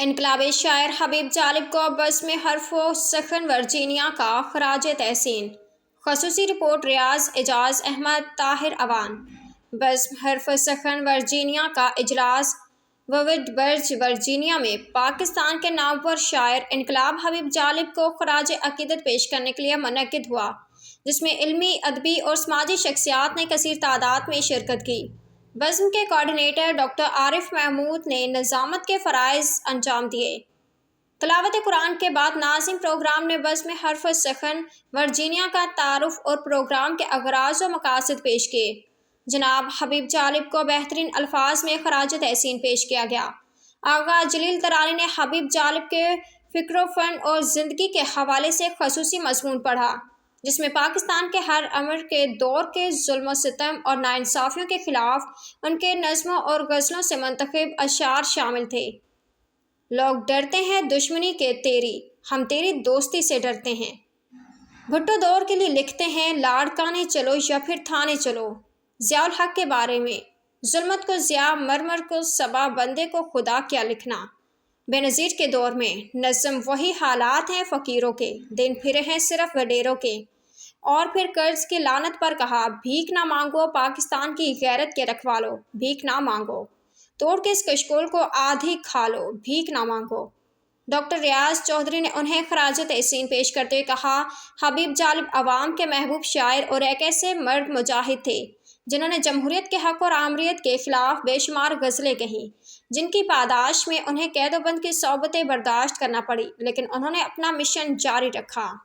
انقلابی شاعر حبیب جالب کو بزم حرف و سخن ورجینیا کا خراج تحسین۔ خصوصی رپورٹ ریاض اعجاز احمد طاہر عوان۔ بزم حرف و سخن ورجینیا کا اجلاس ووڈ برج ورجینیا میں پاکستان کے نامور شاعر انقلاب حبیب جالب کو خراج عقیدت پیش کرنے کے لیے منعقد ہوا، جس میں علمی، ادبی اور سماجی شخصیات نے کثیر تعداد میں شرکت کی۔ بزم کے کوآرڈینیٹر ڈاکٹر عارف محمود نے نظامت کے فرائض انجام دیے۔ تلاوت قرآن کے بعد ناظم پروگرام نے بزم حرف و سخن ورجینیا کا تعارف اور پروگرام کے اغراض و مقاصد پیش کیے۔ جناب حبیب جالب کو بہترین الفاظ میں خراج تحسین پیش کیا گیا۔ آغا جلیل ترالی نے حبیب جالب کے فکر و فن اور زندگی کے حوالے سے خصوصی مضمون پڑھا، جس میں پاکستان کے ہر امر کے دور کے ظلم و ستم اور ناانصافیوں کے خلاف ان کے نظموں اور غزلوں سے منتخب اشعار شامل تھے۔ لوگ ڈرتے ہیں دشمنی کے تیری، ہم تیری دوستی سے ڈرتے ہیں۔ بھٹو دور کے لیے لکھتے ہیں، لاڑکانے چلو یا پھر تھانے چلو۔ ضیاء الحق کے بارے میں، ظلمت کو ضیاء، مرمر کو صبا، بندے کو خدا کیا لکھنا۔ بے نظیر کے دور میں نظم وہی حالات ہیں فقیروں کے، دن پھرے ہیں صرف وڈیروں کے۔ اور پھر قرض کی لعنت پر کہا، بھیک نہ مانگو پاکستان کی غیرت کے رکھوالو، بھیک نہ مانگو، توڑ کے اس کشکول کو آدھی کھا لو، بھیک نہ مانگو۔ ڈاکٹر ریاض چودھری نے انہیں خراج تحسین پیش کرتے ہوئے کہا، حبیب جالب عوام کے محبوب شاعر اور ایک ایسے مرد مجاہد تھے جنہوں نے جمہوریت کے حق اور آمریت کے خلاف بے شمار غزلیں کہیں، جن کی پاداش میں انہیں قید و بند کی صعوبتیں برداشت کرنا پڑی، لیکن انہوں نے اپنا مشن جاری رکھا۔